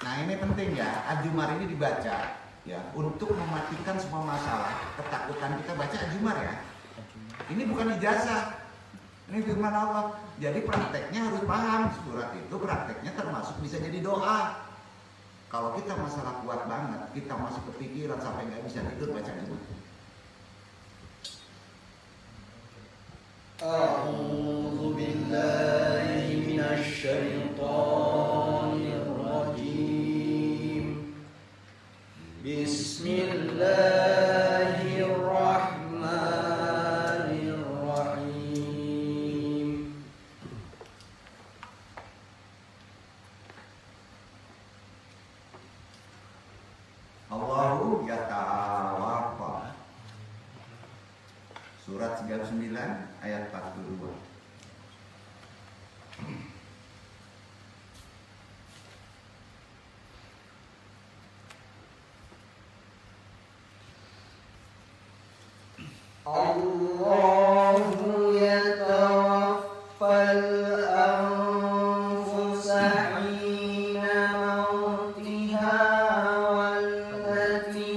Nah ini penting ya, Al-Jumar ini dibaca ya untuk mematikan semua masalah ketakutan kita baca Al-Jumar ya. Ini bukan ijazah, ini firman Allah. Jadi prakteknya harus paham surat itu, prakteknya termasuk bisa jadi doa. Kalau kita masalah kuat banget, kita masuk kepikiran sampai nggak bisa tidur baca Al-Jumar. A'udzu billahi minasy syaithanir rajim. Bismillahirrahmanirrahim. Allahu yata'awaffa. Surat 39 ayat 42. Allahu yatawaffal anfusa hina mautiha wallati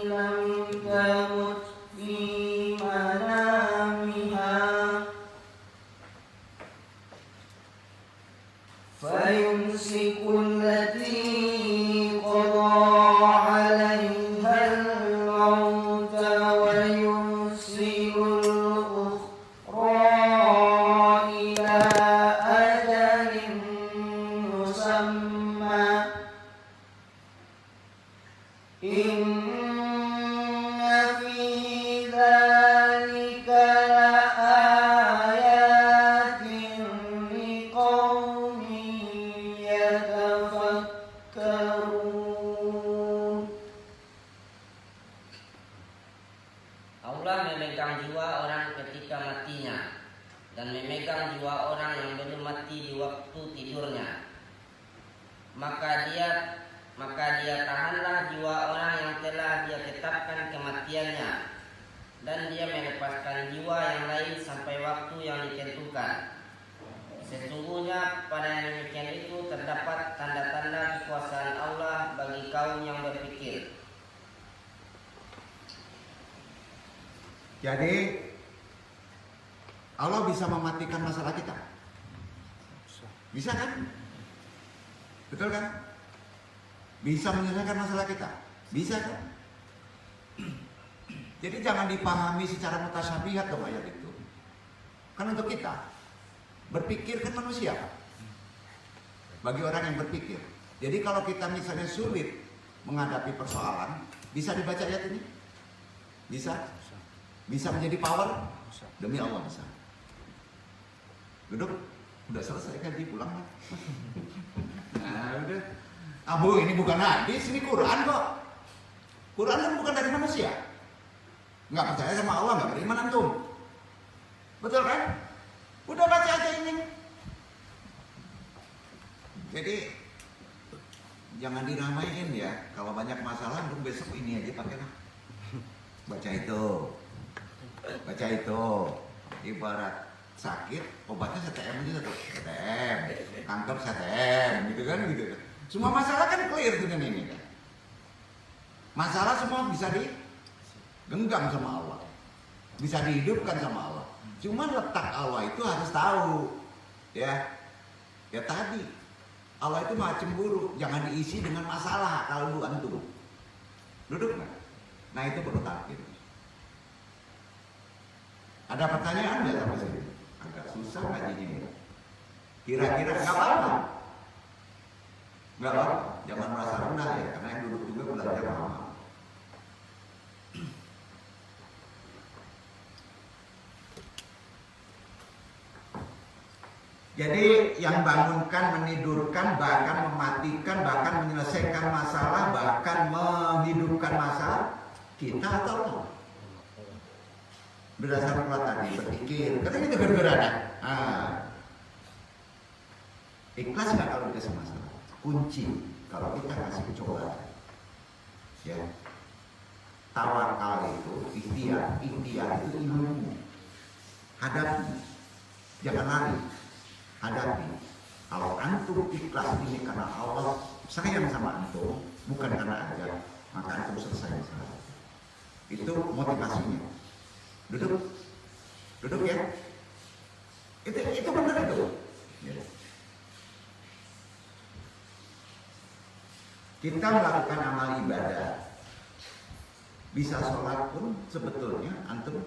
lam tamut fi manamiha fayumsiku allati qada 'alaiha al-mauta wa Allah memegang jiwa orang ketika matinya dan memegang jiwa orang yang belum mati di waktu tidurnya. Maka dia tahanlah jiwa orang yang telah dia tetapkan kematiannya, dan dia melepaskan jiwa yang lain sampai waktu yang ditentukan. Sesungguhnya pada yang demikian itu terdapat tanda-tanda kekuasaan Allah bagi kaum yang berpikir. Jadi Allah bisa mematikan masalah kita. Bisa kan? Betul kan? Bisa menyelesaikan masalah kita. Bisa kan? Jadi jangan dipahami secara mutasyabihat dong ayat itu. Kan untuk kita. Berpikir kan manusia. Bagi orang yang berpikir. Jadi kalau kita misalnya sulit menghadapi persoalan, bisa dibaca ayat ini? Bisa? Bisa menjadi power? Demi Allah bisa. Duduk, udah selesai kan pulang lah. Nah udah. Abu ini bukan hadis, ini Quran kok. Quran kan bukan dari manusia. Nggak percaya sama Allah, nggak beriman antum. Betul kan? Udah baca aja ini. Jadi jangan diramaiin ya. Kalau banyak masalah, antum besok ini aja pakailah. Baca itu. Baca itu. Ibarat sakit, obatnya CTM aja tuh. CTM, kanker CTM, gitu kan gitu. Semua masalah kan clear dengan ini kan. Masalah semua bisa digenggam sama Allah. Bisa dihidupkan sama Allah. Cuman letak Allah itu harus tahu. Ya. Ya tadi. Allah itu maha cemburu. Jangan diisi dengan masalah kalau antum. Duduk nggak? Nah itu perlu takdir. Ada pertanyaan nggak sampai sini? Agak susah ngaji ini. Kira-kira nggak apa-apa. Nggak apa-apa. Jangan merasa rendah ya, karena yang duduk juga belajar lama. Jadi yang bangunkan, menidurkan, bahkan mematikan, bahkan menyelesaikan masalah, bahkan menghidupkan masalah kita atau Allah. Berdasarkan apa tadi? Berpikir. Karena itu gara-gara. Ikhlas nggak kalau dikasih masalah? Kunci kalau kita kasih cobaan. Ya. Tawakal itu ikhtiar itu ilmu. Hadapi. Jangan lari. Hadapi. Kalau antum ikhlas ini karena Allah sayang sama antum, bukan karena ajar, maka antum selesai masalah. Itu motivasinya. Duduk ya. Itu benar itu. Ya. Kita melakukan amal ibadah, bisa sholat pun sebetulnya antum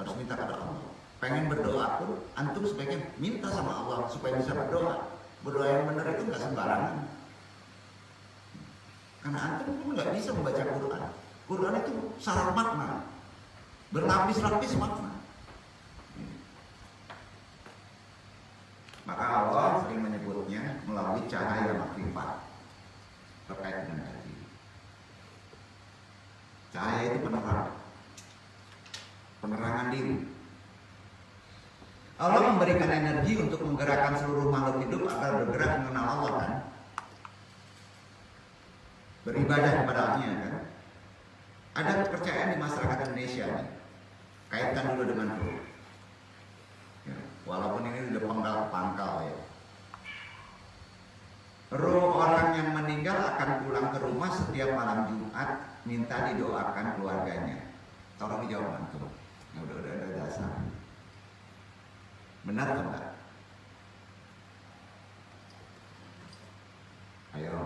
harus minta kepada Allah. Pengen berdoa pun antum sebaiknya minta sama Allah supaya bisa berdoa. Berdoa yang benar itu nggak sembarangan. Karena antum pun nggak bisa membaca Quran. Quran itu syarat makna, berlapis-lapis makna. Maka Allah sering menyebutnya melalui cahaya makrifat terkait dengan hati. Cahaya itu penerangan diri. Allah memberikan energi untuk menggerakkan seluruh makhluk hidup agar bergerak mengenal Allah kan, beribadah kepada-Nya kan. Ada kepercayaan di masyarakat Indonesia nih, kaitkan dulu dengan roh. Ya, walaupun ini udah pangkal ya. Roh orang yang meninggal akan pulang ke rumah setiap malam Jumat, minta didoakan keluarganya. Tolong dijawab antum. Ya udah ada dasar. Benar atau enggak? Ayo.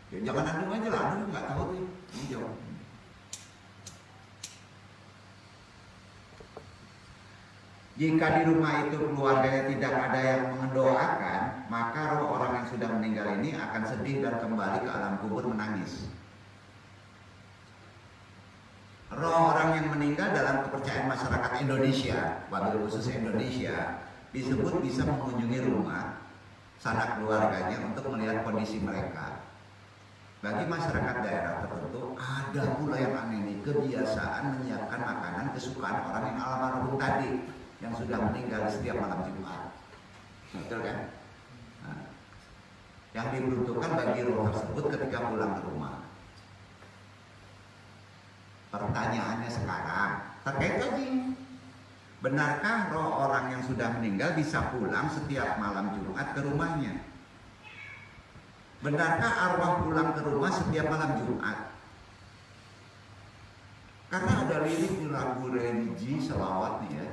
Ya, jangan antum aja lah, antum nggak tahu tuh. Ini jawab. Jika di rumah itu keluarganya tidak ada yang mendoakan, maka roh orang yang sudah meninggal ini akan sedih dan kembali ke alam kubur menangis. Roh orang yang meninggal dalam kepercayaan masyarakat Indonesia, wabil khusus Indonesia, disebut bisa mengunjungi rumah sanak keluarganya untuk melihat kondisi mereka. Bagi masyarakat daerah tertentu, ada pula yang aneh nih, kebiasaan menyiapkan makanan kesukaan orang yang almarhum tadi, yang sudah meninggal di setiap malam Jumat. Betul kan? Nah, yang diperuntukkan bagi roh tersebut ketika pulang ke rumah. Pertanyaannya sekarang terkait tadi, benarkah roh orang yang sudah meninggal bisa pulang setiap malam Jumat ke rumahnya? Benarkah arwah pulang ke rumah setiap malam Jumat? Karena ada lirik lagu religi selawat nih ya,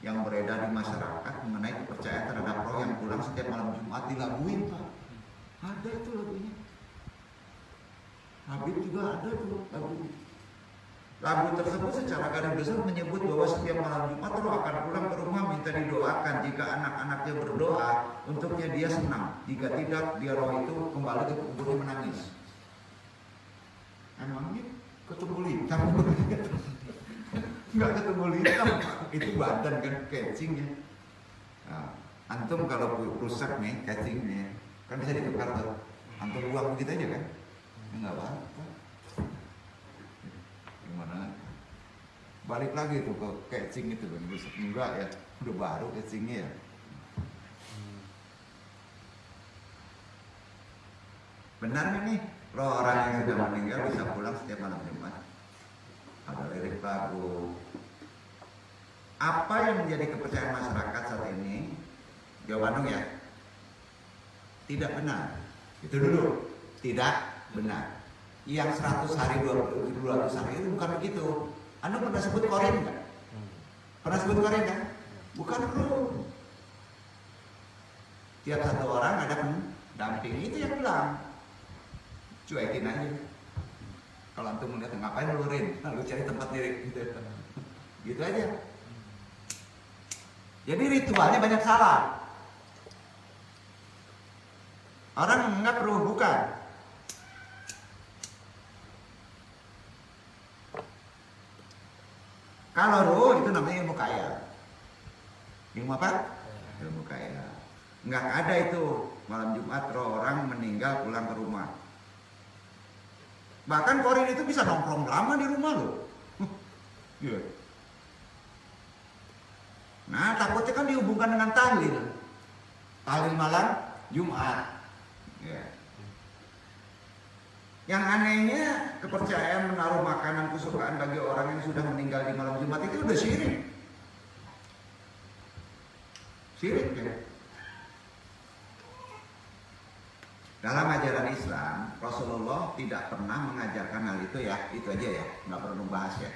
yang beredar di masyarakat mengenai kepercayaan terhadap roh yang pulang setiap malam Jumat dilaguin Pak. Ada itu lagunya. Habib juga ada tuh lagunya. Lagu tersebut secara garis besar menyebut bahwa setiap malam Jumat roh akan pulang ke rumah minta didoakan. Jika anak-anaknya berdoa, untuknya dia senang. Jika tidak, dia roh itu kembali ke kuburnya menangis. Emangnya ketemu lintang? Nggak ketemu lintang, itu badan kan catchingnya. Nah, antum kalau rusak nih catchingnya, kan bisa ditukar tuh. Antum buang begitu aja kan? Nggak apa-apa. Gimana? Balik lagi tuh ke catching itu kan, rusak enggak ya? Udah baru catchingnya ya. Benar nggak nih? Roh orang yang sudah meninggal bisa pulang setiap malam Jumat. Ada lirik lagu. Apa yang menjadi kepercayaan masyarakat saat ini? Jawaban ya, tidak benar. Itu dulu, tidak benar. Yang 100 hari, 200 hari itu bukan begitu. Anda pernah sebut korin kan? Pernah sebut korin kan? Bukan roh. Tiap satu orang ada pendamping, itu yang bilang. Cuekin aja. Kalau antum melihat ngapain nulurin, lalu cari tempat lirik gitu. Gitu aja. Jadi ritualnya banyak salah. Orang menganggap roh bukan. Kalau roh itu namanya ilmu kaya. Ilmu apa? Ilmu kaya. Enggak ada itu malam Jumat roh orang meninggal pulang ke rumah. Bahkan korin itu bisa nongkrong lama di rumah loh. Yeah. Nah takutnya kan dihubungkan dengan tahlil. Tahlil malam Jumat. Yeah. Yang anehnya kepercayaan menaruh makanan kesukaan bagi orang yang sudah meninggal di malam Jumat itu udah syirik. Syirik ya. Dalam ajaran Islam, Rasulullah tidak pernah mengajarkan hal itu ya, itu aja ya, nggak perlu bahas ya.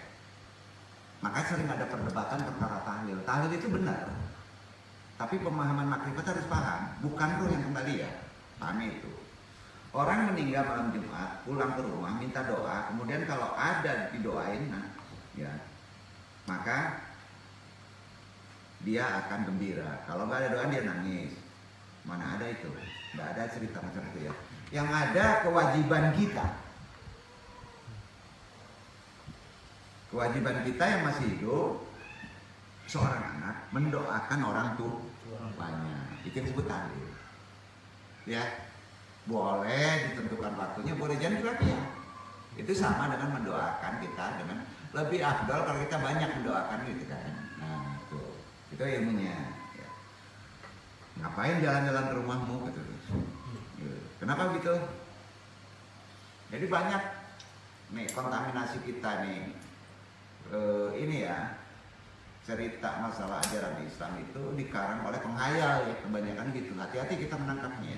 Maka sering ada perdebatan perkara tahlil. Tahlil itu benar, tapi pemahaman makrifat harus paham, bukan roh yang kembali ya. Pahami itu. Orang meninggal malam Jumat, pulang ke rumah, minta doa, kemudian kalau ada didoain, nah, ya, maka dia akan gembira. Kalau nggak ada doa dia nangis. Mana ada itu? Nggak ada cerita macam itu ya. Yang ada kewajiban kita. Kewajiban kita yang masih hidup, seorang anak mendoakan orang tuanya. Itu yang disebut tahlil. Ya, boleh ditentukan waktunya, boleh jadi berarti ya. Itu sama dengan mendoakan kita dengan lebih afdal kalau kita banyak mendoakan gitu kan. Nah, itu ilmunya. Ya. Ngapain jalan-jalan ke rumahmu gitu. Kenapa begitu? Jadi banyak nih kontaminasi kita nih. Ini ya, cerita masalah ajaran Islam itu dikarang oleh penghayal ya, kebanyakan gitu. Hati-hati kita menangkapnya.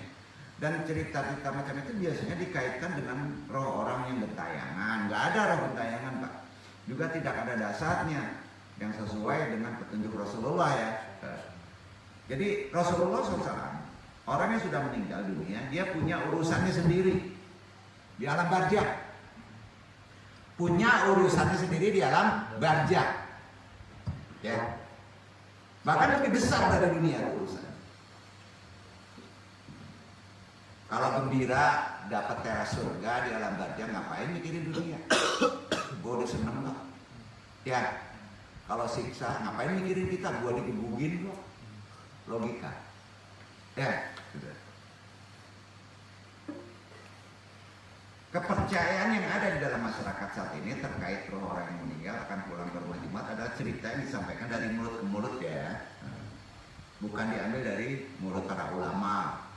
Dan cerita-cerita macam itu biasanya dikaitkan dengan roh orang yang gentayangan. Nggak ada roh gentayangan, Pak. Juga tidak ada dasarnya yang sesuai dengan petunjuk Rasulullah ya. Jadi Rasulullah SAW, orang yang sudah meninggal dunia, dia punya urusannya sendiri di alam barzah. Punya urusannya sendiri di alam barzah. Ya. Bahkan lebih besar dari dunia urusan. Kalau gembira dapat teras surga di alam barzah, ngapain mikirin dunia? Gue udah seneng kok. Ya. Kalau siksa, ngapain mikirin kita? Gue digebugin kok. Logika. Ya, sudah. Kepercayaan yang ada di dalam masyarakat saat ini terkait roh orang yang meninggal akan pulang ke rumah Jumat adalah cerita yang disampaikan dari mulut ke mulut ya. Bukan diambil dari mulut para ulama.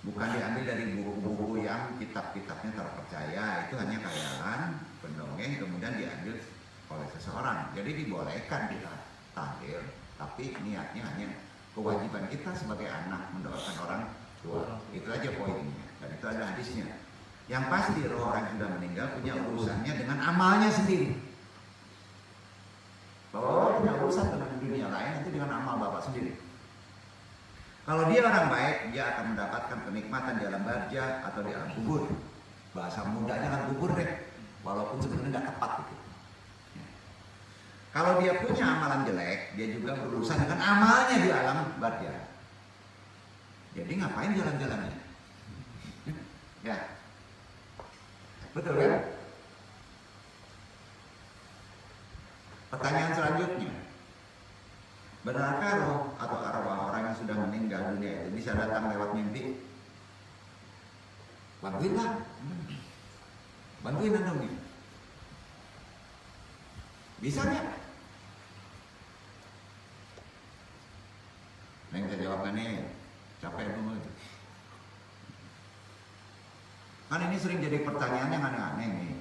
Bukan diambil dari buku-buku yang kitab-kitabnya terpercaya. Itu hanya khayalan, pendongeng, kemudian diambil oleh seseorang. Jadi dibolehkan kita tahlil, tapi niatnya hanya kewajiban kita sebagai anak mendoakan orang tua. Itu aja poinnya. Dan itu ada hadisnya. Yang pasti roh orang yang sudah meninggal punya urusannya dengan amalnya sendiri. Bahwa punya urusan dengan dunia lain nanti dengan amal bapak sendiri. Kalau dia orang baik, dia akan mendapatkan kenikmatan di alam barzah atau di alam kubur. Bahasa mudanya alam kubur deh, walaupun sebenarnya nggak tepat gitu. Kalau dia punya amalan jelek, dia juga berurusan dengan amalnya di alam barzah. Jadi ngapain jalan-jalannya? Ya, betul kan? Pertanyaan selanjutnya, benarkah roh atau arwah orang yang sudah meninggal dunia itu bisa datang lewat mimpi? Bantuin lah, bantuin dong nih. Bisa nggak? Neng saya jawabkan nih, capek dulu. Kan ini sering jadi pertanyaan yang aneh-aneh nih.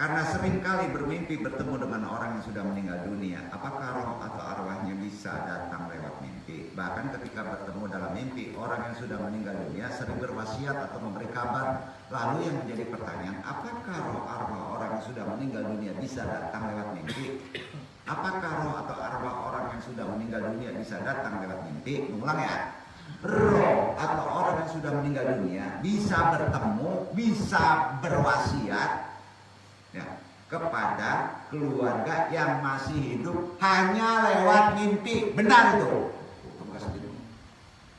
Karena sering kali bermimpi bertemu dengan orang yang sudah meninggal dunia, apakah roh atau arwahnya bisa datang lewat mimpi? Bahkan ketika bertemu dalam mimpi, orang yang sudah meninggal dunia sering berwasiat atau memberi kabar. Lalu yang menjadi pertanyaan, apakah roh arwah orang yang sudah meninggal dunia bisa datang lewat mimpi? Apakah roh atau arwah orang yang sudah meninggal dunia bisa datang lewat mimpi? Ulang ya. Roh atau orang yang sudah meninggal dunia bisa bertemu, bisa berwasiat ya, kepada keluarga yang masih hidup hanya lewat mimpi. Benar itu?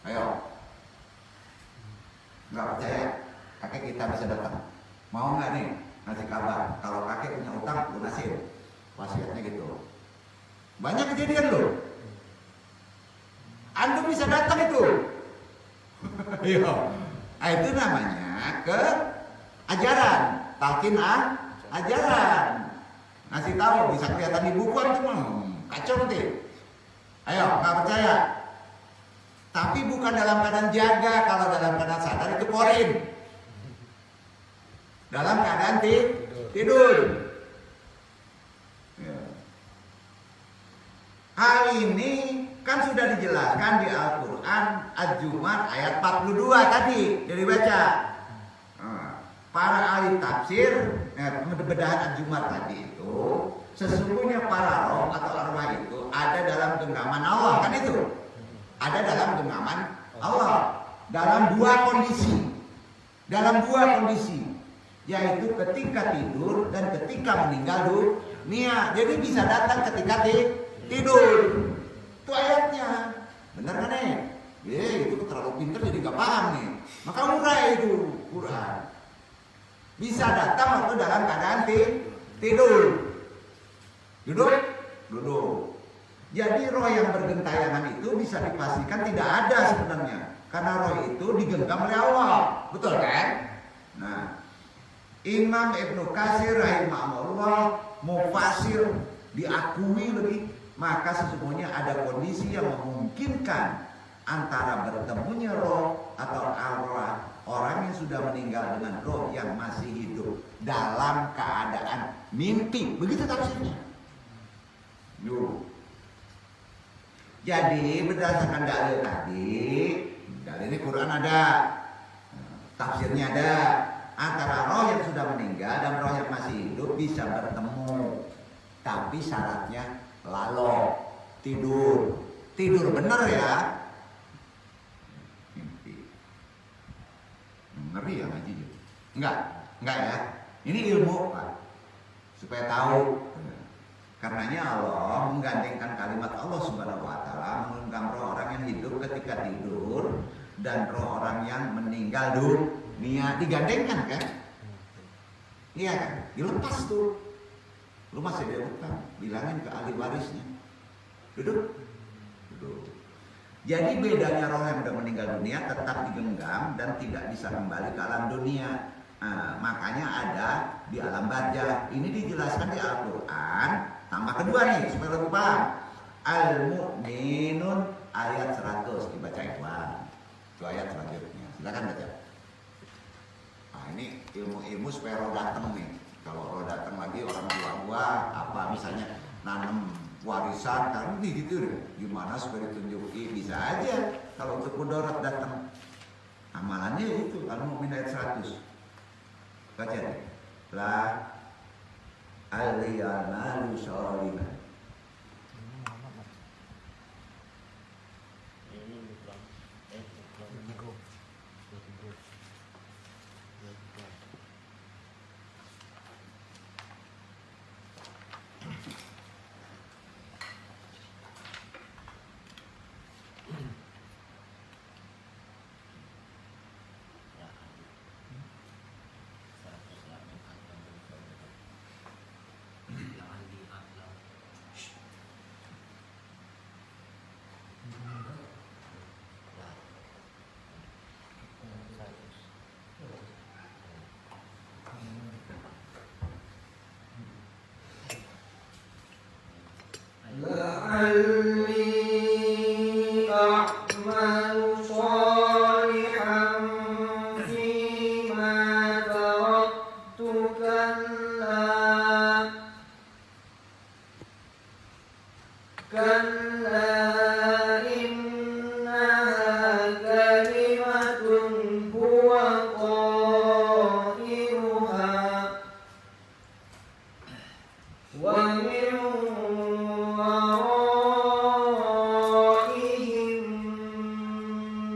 Ayo, nggak percaya? Kakek kita bisa datang. Mau nggak nih ngasih kabar? Kalau kakek punya utang, lunasin. Wasiatnya gitu. Banyak kejadian loh. Antum bisa datang itu. Iya. Nah, itu namanya ajaran. Talqin ajaran. Ngasih tahu, bisa kelihatan di buku antum. Kacau nanti. Ayo, nggak percaya? Tapi bukan dalam keadaan jaga. Kalau dalam keadaan sadar itu korin. Dalam keadaan tidur. Ya. Hal ini kan sudah dijelaskan di Al-Quran Al-Jumat ayat 42 tadi jadi baca. Para ahli tafsir bedahan Al-Jumat tadi itu sesungguhnya para roh atau arwah itu ada dalam genggaman Allah, kan itu ada dalam genggaman Allah dalam dua kondisi yaitu ketika tidur dan ketika meninggal dunia. Jadi bisa datang ketika tidur. Itu ayatnya. Benar kan nih? Itu terlalu pintar jadi gak paham nih. Maka urai itu Quran. Bisa datang waktu dalam keadaan tidur. Duduk. Jadi roh yang bergentayangan itu bisa dipastikan tidak ada sebenarnya. Karena roh itu digenggam oleh Allah. Betul kan? Nah, Imam Ibnu Katsir rahimahullah mufasir diakui lebih, maka sesungguhnya ada kondisi yang memungkinkan antara bertemunya roh atau arwah orang yang sudah meninggal dengan roh yang masih hidup dalam keadaan mimpi. Begitu tafsirnya. Jadi berdasarkan dalil tadi, dalil ini Quran ada, tafsirnya ada. Antara roh yang sudah meninggal dan roh yang masih hidup bisa bertemu, tapi syaratnya tidur benar ya. Mimpi. Ngeri ya ngaji? Enggak ya. Ini ilmu Pak, supaya tahu. Karenanya Allah menggandengkan kalimat Allah Subhanahu wa taala menggenggam roh orang yang hidup ketika tidur dan roh orang yang meninggal dunia, digandengkan kan? Iya kan? Dilepas tuh. Lu masih ada utang, bilangin ke ahli warisnya. Duduk. Jadi bedanya roh yang sudah meninggal dunia tetap digenggam dan tidak bisa kembali ke alam dunia. Makanya ada di alam barzah. Ini dijelaskan di Al-Quran. Tambah kedua nih supaya lebih paham. Al-Mu'minun ayat 100 dibaca Ikhwan. Itu ayat selanjutnya. Silakan baca. Nah ini ilmu-ilmu supaya roh datang nih. Kalau roh datang lagi orang tua apa misalnya nanam warisan kan gitu deh. Gimana supaya ditunjuki bisa aja. Kalau untuk mudarat datang amalannya itu Al-Mu'min ayat 100. Baca deh. La aliyanalu sholiman. لعلي أعمل صالحا فيما تركت كلا إنها كلمة هو قائلها ومن ورائهم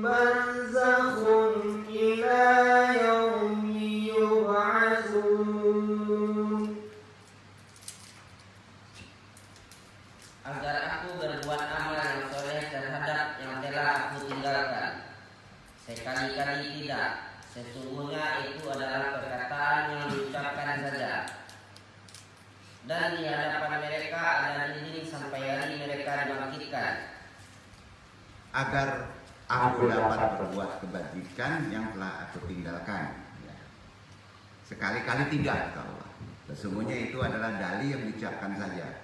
برزخ إلى يوم يبعثون. Agar aku berbuat amal yang soleh terhadap yang telah aku tinggalkan. Sekali-kali tidak. Sesungguhnya itu adalah perkataan yang diucapkan saja. Dan di hadapan mereka ada dinding sampai hari mereka dibangkitkan. Agar aku dapat berbuat kebajikan yang telah aku tinggalkan. Sekali-kali tidak, kata Allah. Sesungguhnya itu adalah dalil yang diucapkan saja.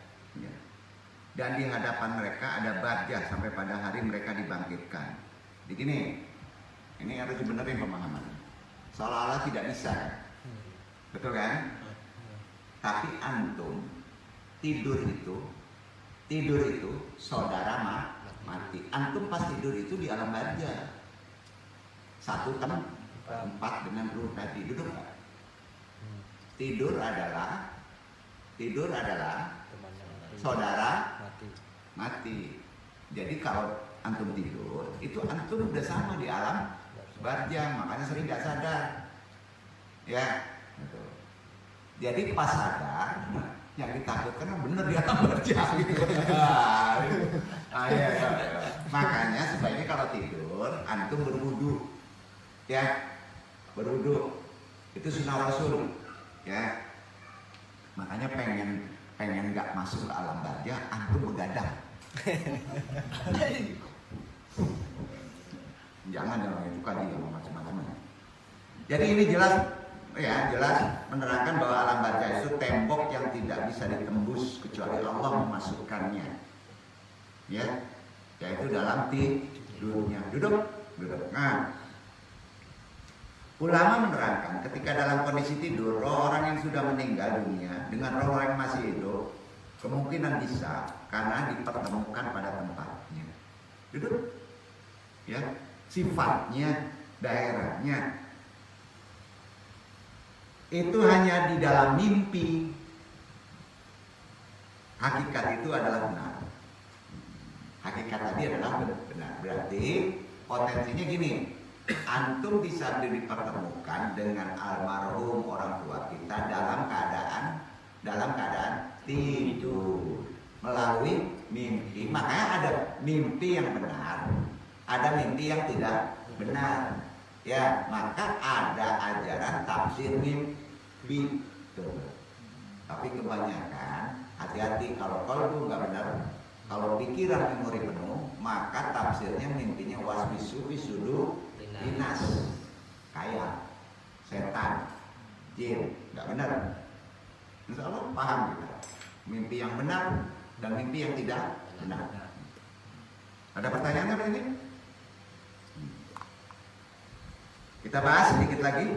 Dan di hadapan mereka ada barzah sampai pada hari mereka dibangkitkan. Jadi gini, ini harus dibenerin pemahamannya. Seolah-olah tidak bisa, betul kan? Tapi antum tidur itu tidur itu saudara mati. Antum pas tidur itu di alam barja. Satu tempat dengan ruh tadi. Duduk nggak? Tidur adalah saudara mati. Jadi kalau antum tidur, itu antum udah sama di alam barja, makanya sering nggak sadar. Ya, gitu. Jadi pas sadar, yang ditakutkan bener di alam barja. Gitu. Ya. Makanya sebaiknya kalau tidur, antum berwudu, ya, berwudu. Itu sunnah Rasul, ya. Makanya pengen nggak masuk ke alam barja, antum begadang. Jangan itu kan dia macam-macam. Jadi ini jelas menerangkan bahwa alam barza itu tembok yang tidak bisa ditembus kecuali Allah memasukkannya. Ya, yaitu dalam tidurnya. Duduk. Nah, ulama menerangkan ketika dalam kondisi tidur, roh orang yang sudah meninggal dunia dengan roh orang yang masih hidup kemungkinan bisa karena dipertemukan pada tempatnya. Duduk. Ya, sifatnya, daerahnya itu hanya di dalam mimpi. Hakikat itu adalah benar. Hakikat tadi adalah benar. Berarti potensinya gini, antum bisa dipertemukan dengan almarhum orang tua kita dalam keadaan tidur melalui mimpi. Makanya ada mimpi yang benar, ada mimpi yang tidak benar. Ya, maka ada ajaran tafsir mimpi. Tapi kebanyakan hati-hati kalau kolbu nggak benar, kalau pikiran memori penuh, maka tafsirnya mimpinya waswisu wisudu dinas, kayak setan, jin, nggak benar. Insya Allah paham kita. Mimpi yang benar dan mimpi yang tidak benar. Ada pertanyaannya apa ini? Kita bahas sedikit lagi.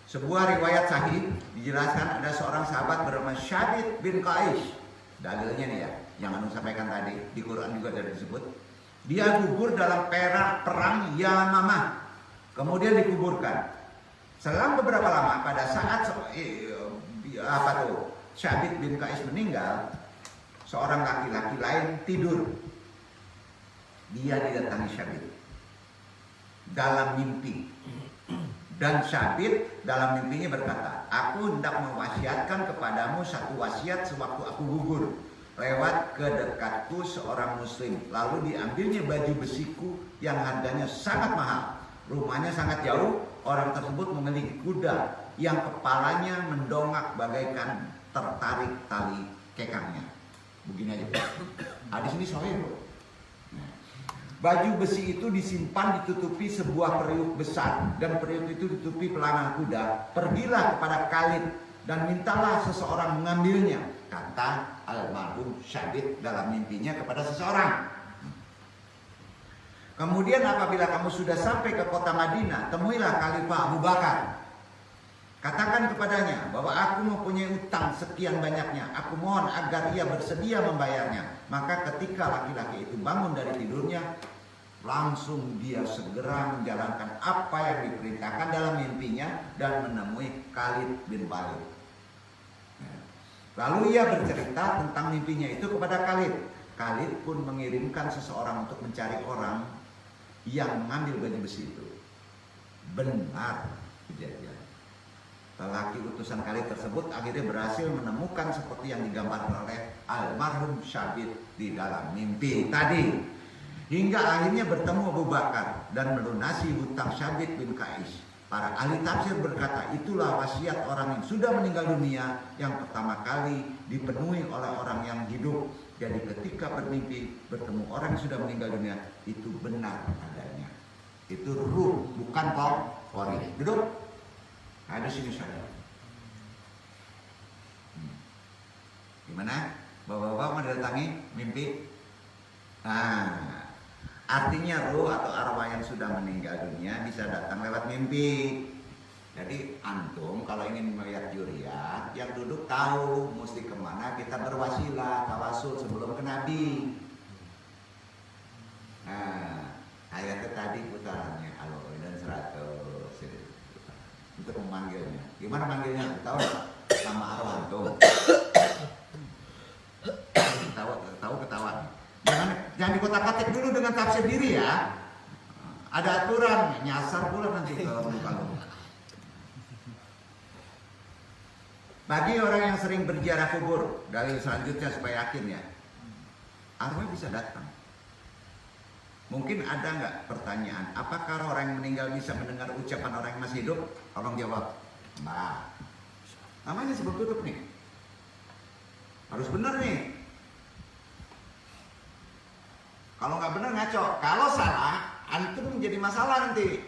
Sebuah riwayat sahih dijelaskan ada seorang sahabat bernama Syabit bin Qais. Dalilnya nih ya, yang anu sampaikan tadi di Quran juga ada disebut. Dia gugur dalam perang Yamamah, kemudian dikuburkan. Selang beberapa lama, pada saat Syabit bin Qais meninggal, seorang laki-laki lain tidur. Dia didatangi Syabit dalam mimpi, dan Syabit dalam mimpinya berkata, aku hendak mewasiatkan kepadamu satu wasiat sewaktu aku gugur. Lewat ke dekatku seorang muslim, lalu diambilnya baju besiku yang harganya sangat mahal. Rumahnya sangat jauh. Orang tersebut memiliki kuda yang kepalanya mendongak bagaikan tertarik tali kekangnya. Begini aja. Hadis ini sahih. Baju besi itu disimpan ditutupi sebuah periuk besar, dan periuk itu ditutupi pelangan kuda. Pergilah kepada Khalid dan mintalah seseorang mengambilnya, kata almarhum Syabit dalam mimpinya kepada seseorang. Kemudian apabila kamu sudah sampai ke kota Madinah, temuilah Khalifah Abu Bakar. Katakan kepadanya bahwa aku mempunyai utang sekian banyaknya. Aku mohon agar ia bersedia membayarnya. Maka ketika laki-laki itu bangun dari tidurnya, langsung dia segera menjalankan apa yang diperintahkan dalam mimpinya dan menemui Khalid bin Walid. Lalu ia bercerita tentang mimpinya itu kepada Khalid. Khalid pun mengirimkan seseorang untuk mencari orang yang mengambil baju besi itu. Benar kejadian. Lelaki utusan Khalid tersebut akhirnya berhasil menemukan seperti yang digambarkan oleh almarhum Syabit di dalam mimpi tadi. Hingga akhirnya bertemu Abu Bakar dan melunasi hutang Syabit bin Qais. Para ahli tafsir berkata, itulah wasiat orang yang sudah meninggal dunia yang pertama kali dipenuhi oleh orang yang hidup. Jadi ketika bermimpi bertemu orang yang sudah meninggal dunia, itu benar adanya. Itu ruh, bukan kori. Duduk. Ada sini saya. Gimana? Bapak-bapak mendatangi mimpi? Nah, artinya ruh atau arwah yang sudah meninggal dunia bisa datang lewat mimpi. Jadi antum kalau ingin melihat juriat, yang duduk tahu mesti kemana kita berwasilah, tawasul sebelum ke Nabi. Nah, ayatnya tadi putarannya alo dan 100 untuk memanggilnya. Gimana manggilnya? Tahu nggak? Sama arwah antum. Tahu ketawa. Jangan dikotak-katik dulu dengan tafsir diri ya. Ada aturan, nyasar pula nanti ke muka lu. Bagi orang yang sering berziarah kubur, dalil selanjutnya supaya yakin ya, arwah bisa datang. Mungkin ada nggak pertanyaan, apakah orang yang meninggal bisa mendengar ucapan orang yang masih hidup? Tolong jawab. Nah, namanya sebelum tutup nih. Harus benar nih. Kalau nggak benar ngaco. Kalau salah, antum menjadi masalah nanti.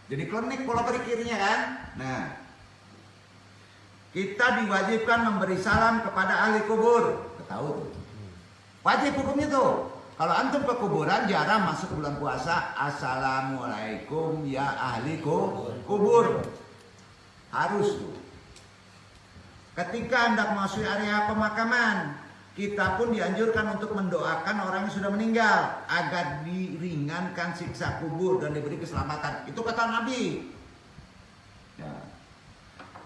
Jadi klinik pola berpikirnya kan. Nah, kita diwajibkan memberi salam kepada ahli kubur. Tahu tuh. Wajib hukumnya tuh. Kalau antum ke kuburan jarang masuk bulan puasa, assalamualaikum ya ahli kubur. Harus tuh. Ketika hendak masuk area pemakaman, kita pun dianjurkan untuk mendoakan orang yang sudah meninggal agar diringankan siksa kubur dan diberi keselamatan. Itu kata Nabi. Ya.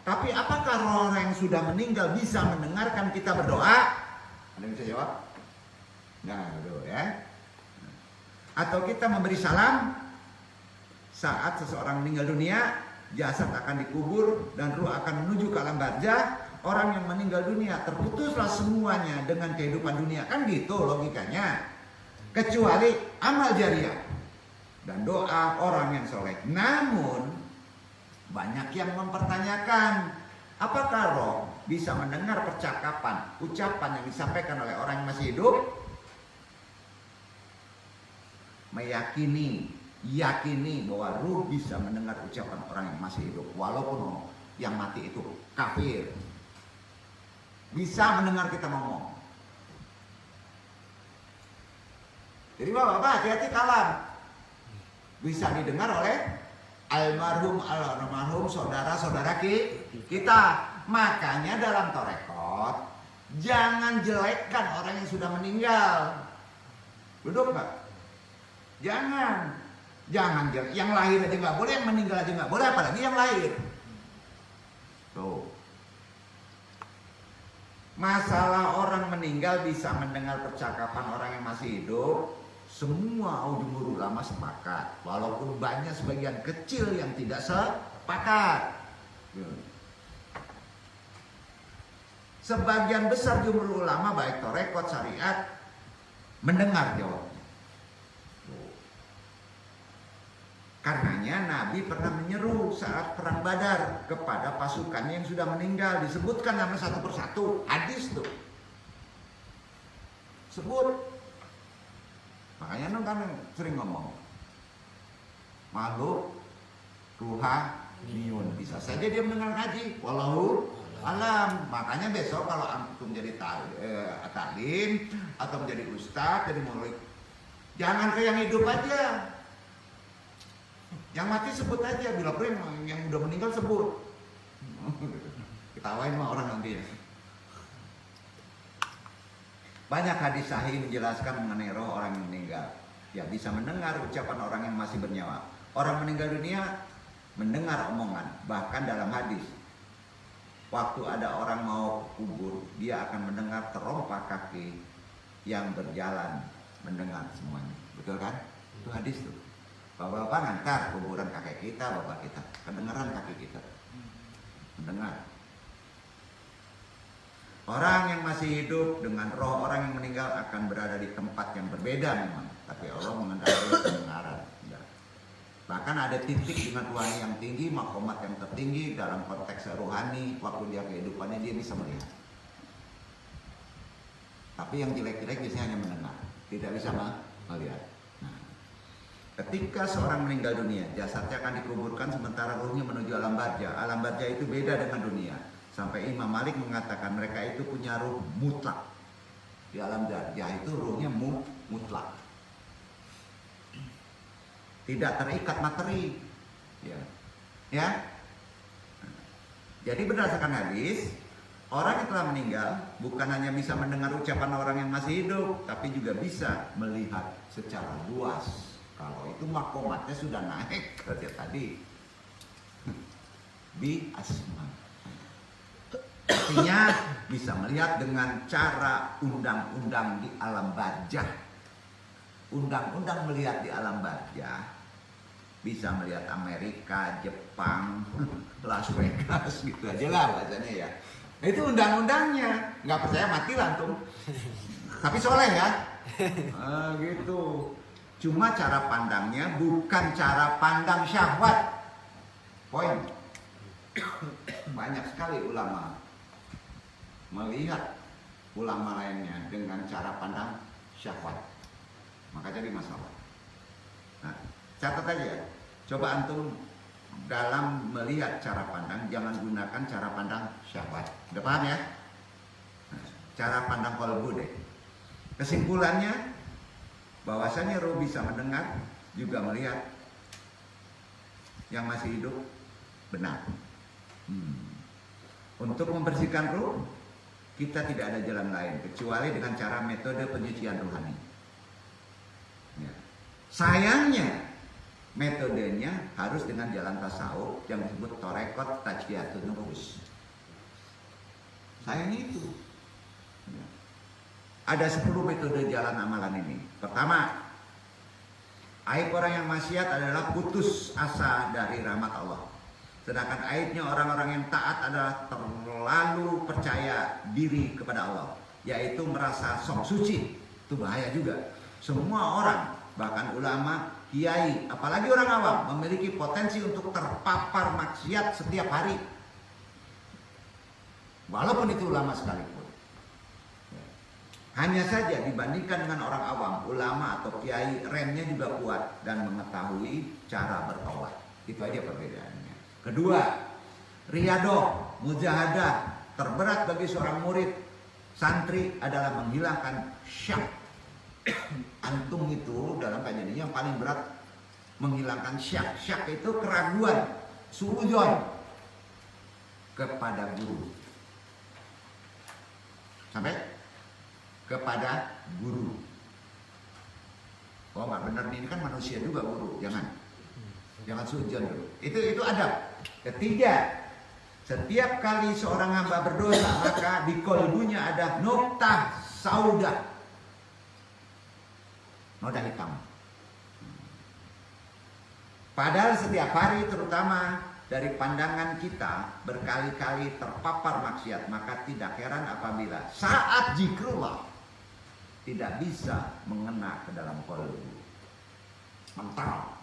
Tapi apakah orang yang sudah meninggal bisa mendengarkan kita berdoa? Ada yang bisa jawab? Nah, gitu ya. Atau kita memberi salam saat seseorang meninggal dunia, jasad akan dikubur dan ruh akan menuju ke alam barzah. Orang yang meninggal dunia terputuslah semuanya dengan kehidupan dunia, kan gitu logikanya. Kecuali amal jariah dan doa orang yang soleh. Namun banyak yang mempertanyakan, apakah roh bisa mendengar percakapan, ucapan yang disampaikan oleh orang yang masih hidup? Yakini bahwa ruh bisa mendengar ucapan orang yang masih hidup, walaupun yang mati itu kafir. Bisa mendengar kita ngomong. Jadi bapak-bapak hati-hati kalam. Bisa didengar oleh almarhum saudara-saudara kita. Makanya dalam torekot jangan jelekkan orang yang sudah meninggal. Duduk nggak? Jangan jelek. Yang lahir aja nggak boleh, yang meninggal aja nggak boleh, apalagi yang lahir. Tuh. Masalah orang meninggal bisa mendengar percakapan orang yang masih hidup, semua jumhur ulama sepakat. Walaupun banyak sebagian kecil yang tidak sepakat. Sebagian besar jumhur ulama baik torekot syariat mendengar jawabnya. Karenanya Nabi pernah menyeru saat perang Badar kepada pasukannya yang sudah meninggal, disebutkan nama satu persatu, hadis tuh sebut. Makanya kan sering ngomong makhluk ruhaniyun, bisa saja dia mendengar ngaji, wallahu alam. Makanya besok kalau antum jadi taklim atau menjadi ustadz, jadi murid, jangan ke yang hidup aja. Yang mati sebut aja, bila perlu yang udah meninggal sebut. Ketawain mah orang nanti ya. Banyak hadis sahih menjelaskan mengenai roh orang yang meninggal. Ya, bisa mendengar ucapan orang yang masih bernyawa. Orang meninggal dunia mendengar omongan. Bahkan dalam hadis, waktu ada orang mau kubur, dia akan mendengar terompak kaki yang berjalan, mendengar semuanya. Betul kan? Itu hadis tuh. Bapak-bapak ngantar kuburan kakek kita, bapak kita, kedengaran kaki kita, mendengar. Orang yang masih hidup dengan roh orang yang meninggal akan berada di tempat yang berbeda memang, tapi Allah mengendalikan pendengaran. Bahkan ada titik dengan Tuhan yang tinggi, makomat yang tertinggi dalam konteks rohani, waktu dia kehidupannya dia bisa melihat. Tapi yang jelek-jelek biasanya hanya mendengar, tidak bisa melihat. Ketika seorang meninggal dunia, jasadnya akan dikuburkan sementara ruhnya menuju alam barzah. Alam barzah itu beda dengan dunia. Sampai Imam Malik mengatakan mereka itu punya ruh mutlak. Di alam barzah itu ruhnya mutlak. Tidak terikat materi. Ya. Jadi berdasarkan hadis, orang yang telah meninggal bukan hanya bisa mendengar ucapan orang yang masih hidup, tapi juga bisa melihat secara luas. Kalau itu makomatnya sudah naik ke dia tadi. Bi asma. Artinya bisa melihat dengan cara undang-undang di alam barzah. Undang-undang melihat di alam barzah bisa melihat Amerika, Jepang, Las Vegas gitu aja lah bahasanya ya. Itu undang-undangnya. Nggak percaya mati langsung. Tapi soleh ya. Gitu. Cuma cara pandangnya bukan cara pandang syahwat. Poin. Banyak sekali ulama melihat ulama lainnya dengan cara pandang syahwat. Maka jadi masalah. Nah, catat aja. Coba antum dalam melihat cara pandang, jangan gunakan cara pandang syahwat. Udah paham ya? Nah, cara pandang kolbu deh. Kesimpulannya, bahwasanya roh bisa mendengar, juga melihat yang masih hidup benar. Untuk membersihkan roh, kita tidak ada jalan lain kecuali dengan cara metode penyucian rohani. Ya. Sayangnya metodenya harus dengan jalan tasawuf yang disebut torekot tajkiyatun nufus. Sayangnya itu. Ya. Ada 10 metode jalan amalan ini. Pertama, aib orang yang maksiat adalah putus asa dari rahmat Allah. Sedangkan aibnya orang-orang yang taat adalah terlalu percaya diri kepada Allah, yaitu merasa sok suci. Itu bahaya juga. Semua orang, bahkan ulama, kiai, apalagi orang awam, memiliki potensi untuk terpapar maksiat setiap hari. Walaupun itu ulama sekalipun. Hanya saja dibandingkan dengan orang awam, ulama atau kiai remnya juga kuat dan mengetahui cara bertaubat. Itu aja perbedaannya. Kedua, riyadoh, mujahadah terberat bagi seorang murid santri adalah menghilangkan syak. Antum itu dalam kajian ini yang paling berat menghilangkan syak. Syak itu keraguan, suudzon kepada guru. Sampai kepada guru. Oh nggak benar nih, ini kan manusia juga guru, jangan suudzon dulu. Itu adab. Ketiga, setiap kali seorang hamba berdosa maka di kolbunya ada noktah saudah, noda hitam. Padahal setiap hari terutama dari pandangan kita berkali-kali terpapar maksiat, maka tidak heran apabila saat zikrullah tidak bisa mengena ke dalam kolbu. Mental.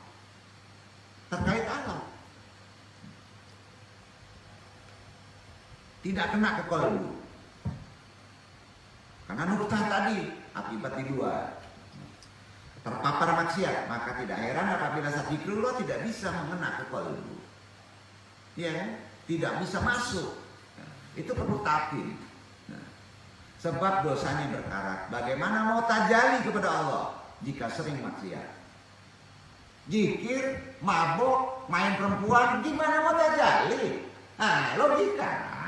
Terkait alam. Tidak kena ke kolbu. Karena nuktah tadi akibat di luar. Terpapar maksiat, maka tidak heran apabila saat zikrullah tidak bisa mengena ke kolbu. Ya, tidak bisa masuk. Itu perlu takin. Sebab dosanya berkarat. Bagaimana mau tajalli kepada Allah jika sering maksiat? Zikir, mabuk, main perempuan, gimana mau tajalli? Nah, logika.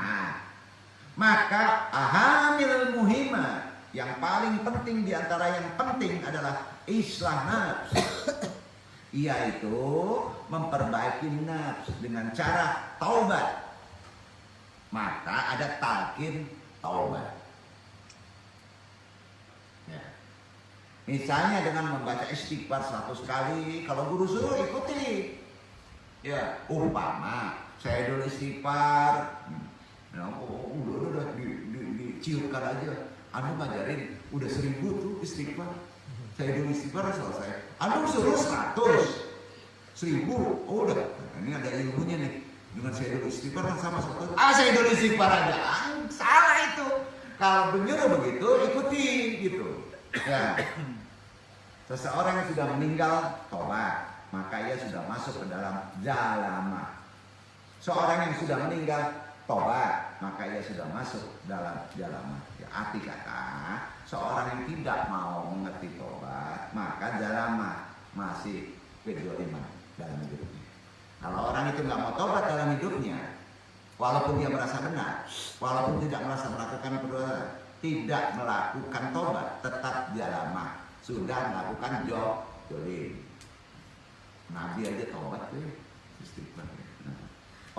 Maka ahamil muhimah, yang paling penting di antara yang penting adalah islah nafs. Yaitu memperbaiki nafs dengan cara taubat. Maka ada talqin taubat. Ya. Misalnya dengan membaca istighfar 100 kali, kalau guru suruh ikuti. Ya, umpama saya dulu istighfar, udah diciutkan aja. Anu ngajarin udah 1000 tuh istighfar. Saya dulu istighfar selesai. Anu suruh 100, 1000, oh udah. Ini ada ilmunya nih. Dengan saya dulu istighfar sama 100. Saya dulu istighfar aja. Salah itu. Kalau menyuruh begitu ikuti gitu. Ya. Seseorang yang sudah meninggal tobat, maka ia sudah masuk ke dalam jalamah. Seorang yang sudah meninggal tobat, maka ia sudah masuk dalam jalamah. Ya, arti kata, seorang yang tidak mau mengerti tobat, maka jalamah masih kedoliman dalam hidupnya. Kalau orang itu nggak mau tobat dalam hidupnya, walaupun dia merasa benar, walaupun tidak merasa melakukan perbuatan, tidak melakukan tobat, tetap dia lama sudah melakukan jolim. Nabi aja tobat tuh, istighfar.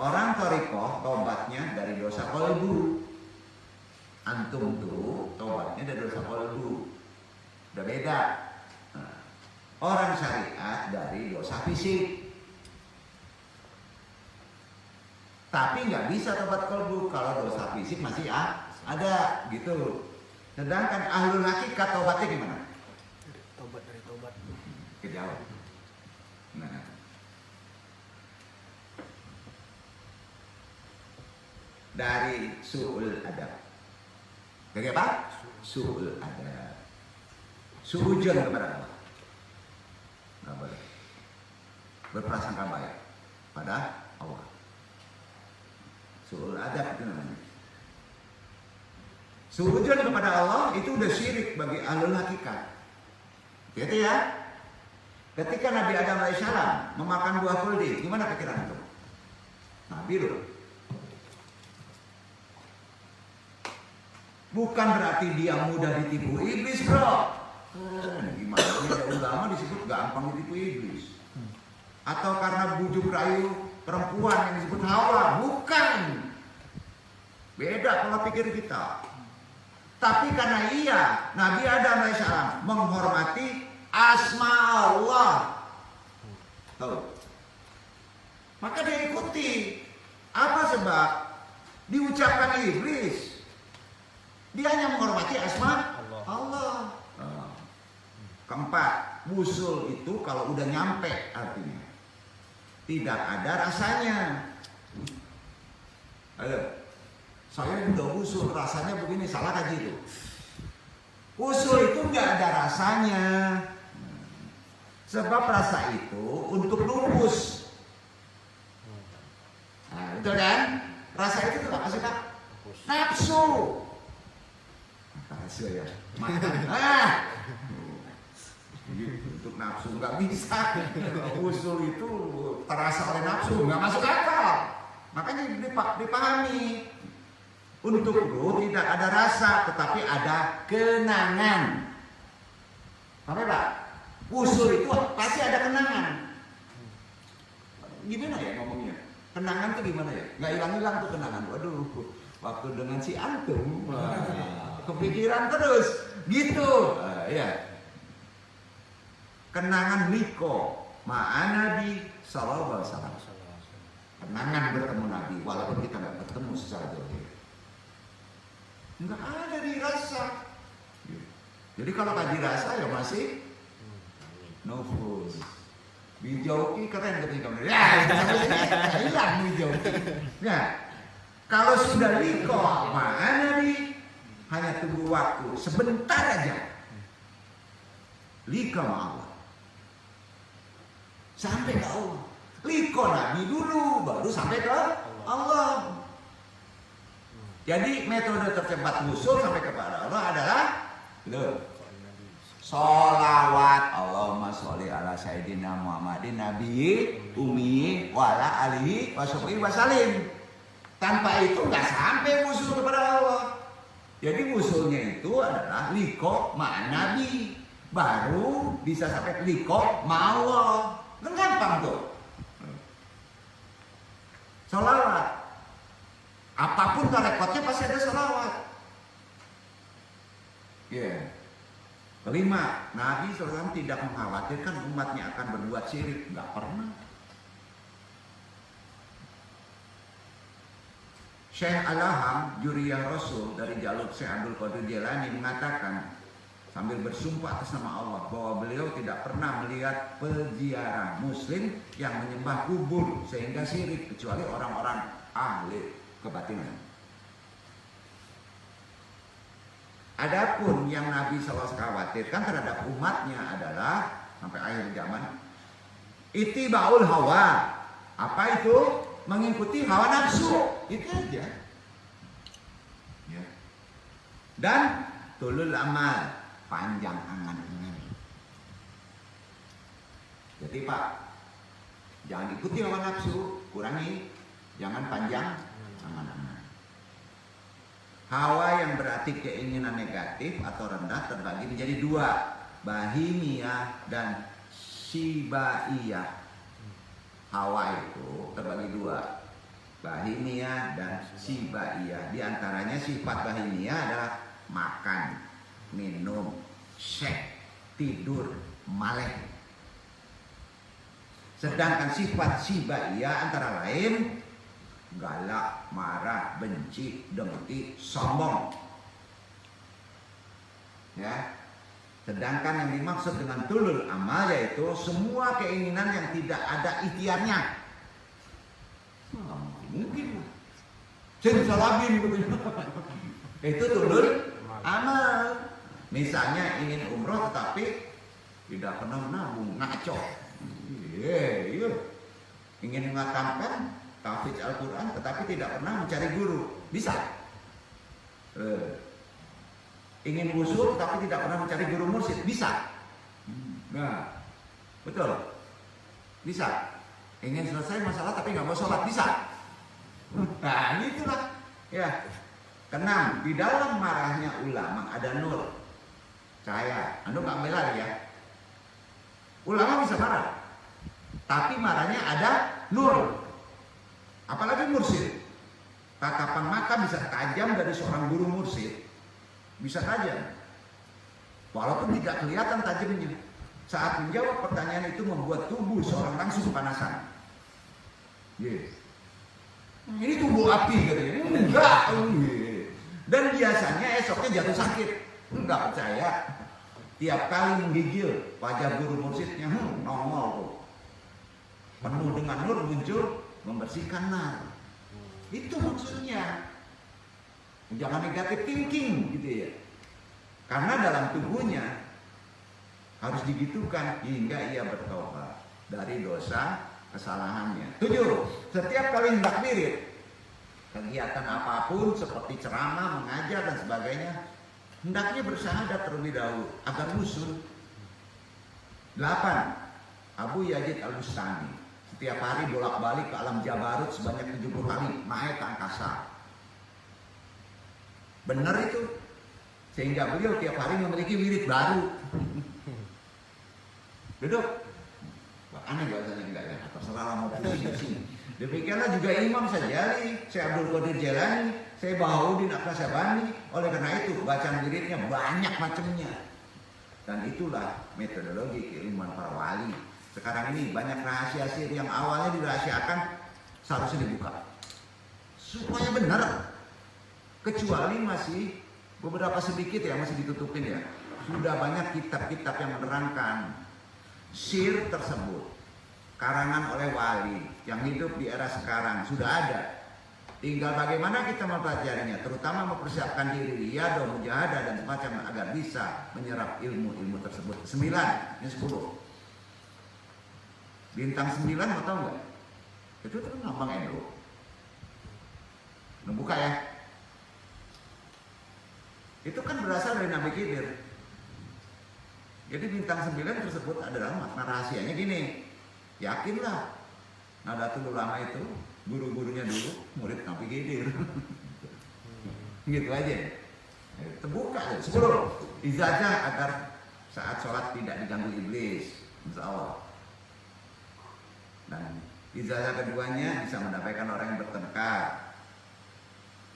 Orang torikoh tobatnya dari dosa kolbu. Antum tuh tobatnya dari dosa kolbu. Udah beda. Nah, orang syariat dari dosa fisik. Tapi nggak bisa tobat kolbu kalau dosa fisik masih ada gitu. Sedangkan ahlul hakikat tobatnya gimana? Tobat dari tobat. Kejawab. Nah, dari su'ul adab. Dari apa? Su'ul adab. Su'ujon kepada Allah. Nggak boleh berprasangka baik pada Allah. Su'ul adab itu namanya. Su'ujon kepada Allah itu udah syirik bagi ahlul hakikat. Gitu ya. Ketika Nabi Adam alaihissalam memakan buah kuldi, gimana pikiran itu? Nabi loh. Bukan berarti dia mudah ditipu iblis, bro. Gimana ada ulama disebut gampang ditipu iblis? Atau karena bujuk rayu perempuan yang disebut Hawa? Bukan. Beda pola pikir kita. Tapi karena Nabi Adam alaihissalam menghormati asma Allah, tahu? Maka dia ikuti. Apa sebab? Diucapkan iblis. Dia hanya menghormati asma Allah. Keempat, usul itu kalau udah nyampe artinya tidak ada rasanya. Ayo, saya udah usul rasanya begini, salah kaji itu. Usul itu nggak ada rasanya. Sebab rasa itu untuk lupus. Nah, betul kan? Rasa itu apa sih, Pak? Nafsu. Nafsu ya. Makan. Untuk nafsu nggak bisa. Usul itu terasa oleh nafsu, nggak masuk akal. Makanya dipahami. Untuk lu tidak ada rasa, tetapi ada kenangan. Apa Pak? Usul itu pasti ada kenangan. Gimana ya ngomongnya? Kenangan tuh gimana ya? Nggak hilang-hilang tuh kenangan. Waduh, waktu dengan si antum, kepikiran terus, gitu. Ya. Kenangan liko, ma'an Nabi Sallallahu Alaihi Wasallam. Kenangan bertemu Nabi, walaupun kita nggak bertemu secara jauh. Nggak ada dirasa. Jadi kalau nggak dirasa ya masih nufus. Bijauki keren ketika ya, hilang bijauki. Nah, kalau sudah liko, mana nih? Hanya tunggu waktu sebentar aja. Liko sama Allah. Sampai ke Allah. Liko Nabi dulu, baru sampai ke Allah. Jadi metode tercepat usul sampai kepada Allah adalah sholawat. Allahumma sholli ala sayyidina Muhammadin Nabi Umi wala alihi washabihi wasallim. Tanpa itu nggak sampai usul kepada Allah. Jadi usulnya itu adalah liko ma'an Nabi, baru bisa sampai liko ma'allah. Kan gampang tuh. Sholawat. Apapun rekodnya pasti ada sholawat. Ya. Kelima, Nabi SAW tidak mengkhawatirkan umatnya akan berbuat syirik. Nggak pernah. Syekh Al-Aham, Juriyah Rasul dari jalur Syekh Abdul Qadir Jailani mengatakan sambil bersumpah atas nama Allah bahwa beliau tidak pernah melihat peziarah muslim yang menyembah kubur sehingga syirik kecuali orang-orang ahli kebatinan. Adapun yang Nabi SAW khawatirkan terhadap umatnya adalah sampai akhir zaman ittibaul hawa. Apa itu? Mengikuti hawa nafsu. Itu aja. Ya. Dan tulul amal, panjang angan-angan. Jadi Pak, jangan ikuti hawa nafsu, kurangi. Jangan panjang Angan-angan. Hawa yang berarti keinginan negatif atau rendah terbagi menjadi dua, bahimiyah dan sibaiyah. Hawa itu terbagi dua, bahimiyah dan sibaiyah. Di antaranya sifat bahimiyah adalah makan, minum, seks, tidur, maleh. Sedangkan sifat sibaiyah antara lain galak, marah, benci, dengki, sombong. Ya. Sedangkan yang dimaksud dengan tulul amal yaitu semua keinginan yang tidak ada ikhtiarnya. Mungkin simsalabim itu tulul amal. Misalnya ingin umroh tetapi tidak pernah menabung, ngaco. Iya. Ingin mengatamkan tahfidz Al-Quran tetapi tidak pernah mencari guru, bisa. Ingin usul tapi tidak pernah mencari guru mursyid, bisa. Nah, betul, bisa. Ingin selesai masalah tapi nggak mau sholat, bisa. Nah, itulah. Ya. Keenam, di dalam marahnya ulama ada nur, cahaya. Anu nggak ambil lagi ya. Ulama bisa marah, tapi marahnya ada nur. Apalagi mursyid, tatapan mata bisa tajam dari seorang guru mursyid, bisa tajam, walaupun tidak kelihatan tajamnya. Saat menjawab pertanyaan itu membuat tubuh seorang langsung kepanasan. Yeah. Ini tubuh api katanya, enggak. Dan biasanya esoknya jatuh sakit, enggak percaya. Tiap kali menggigil wajah guru mursyidnya, nongol tuh, penuh dengan nur muncul. Membersihkan nar. Itu maksudnya. Jangan negatif thinking gitu ya. Karena dalam tubuhnya harus digitukan hingga ia bertobat dari dosa kesalahannya. 7. Setiap kali hendak wirid, kegiatan apapun seperti ceramah, mengajar dan sebagainya, hendaknya bersyahadat terlebih dahulu agar usul. 8. Abu Yazid Al-Bustami setiap hari bolak-balik ke alam Jabarut sebanyak 70 kali naik ke angkasa. Benar itu. Sehingga beliau tiap hari memiliki wirid baru. Duduk. Aneh bahasanya enggak ya? Terserah lah mau pusing. Demikianlah juga Imam Sajali, Syekh Abdul Qadir Jailani, Syekh Bahaudin Aqsabani. Oleh karena itu bacaan wiridnya banyak macamnya. Dan itulah metodologi keilmuan para wali. Sekarang ini banyak rahasia sihir yang awalnya dirahasiakan seharusnya dibuka supaya benar. Kecuali masih beberapa sedikit ya masih ditutupin ya. Sudah banyak kitab-kitab yang menerangkan sihir tersebut karangan oleh wali yang hidup di era sekarang sudah ada. Tinggal bagaimana kita mempelajarinya, terutama mempersiapkan diri riyadhah, mujahadah dan semacam agar bisa menyerap ilmu-ilmu tersebut. 9, ini 10. Bintang 9 mau tahu nggak? Itu tuh lambang NU. Nah, buka ya. Itu kan berasal dari Nabi Khidir. Jadi bintang 9 tersebut adalah makna rahasianya gini. Yakinlah Nahdlatul Ulama itu guru-gurunya dulu murid Nabi Khidir. Gitu aja. Terbuka 10. Ijazah agar saat sholat tidak diganggu iblis. Insya Allah. Dan ijazah keduanya bisa mendapatkan orang yang bertengkar.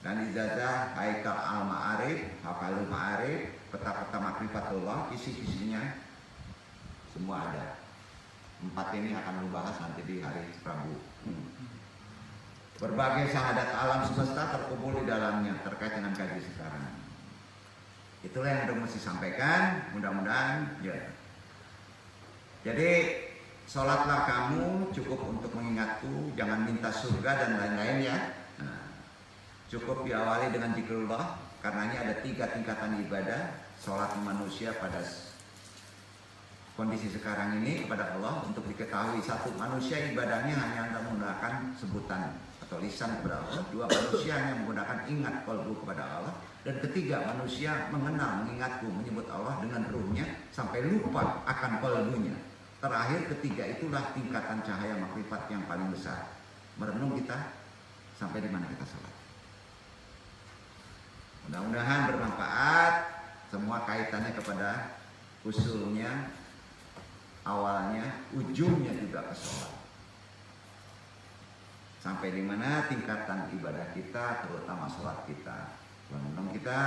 Dan ijazah Haikal Al-Ma'arif, Hafalul Ma'arif, peta-peta makrifatullah, isi-isinya semua ada. 4 ini akan dibahas nanti di hari Rabu. Berbagai syahadat alam semesta terkumpul di dalamnya terkait dengan kaji sekarang. Itulah yang udah mesti sampaikan, mudah-mudahan ya. Jadi sholatlah kamu cukup untuk mengingatku, jangan minta surga dan lain-lain ya. Nah, cukup diawali dengan zikrullah, karenanya ada 3 tingkatan ibadah. Sholat manusia pada kondisi sekarang ini kepada Allah untuk diketahui. 1, manusia ibadahnya hanya menggunakan sebutan atau lisan kepada Allah. 2, manusia hanya menggunakan ingat qalbu kepada Allah. Dan 3, manusia mengenal, mengingatku, menyebut Allah dengan ruhnya sampai lupa akan qalbunya. Terakhir 3 itulah tingkatan cahaya makrifat yang paling besar. Merenung kita, sampai di mana kita sholat. Mudah-mudahan bermanfaat. Semua kaitannya kepada usulnya, awalnya, ujungnya juga ke sholat. Sampai di mana tingkatan ibadah kita, terutama sholat kita. Mudah-mudahan kita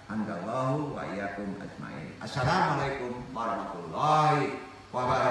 handallahu wa iyyakum ajmain. Assalamualaikum warahmatullahi wabarakatuh.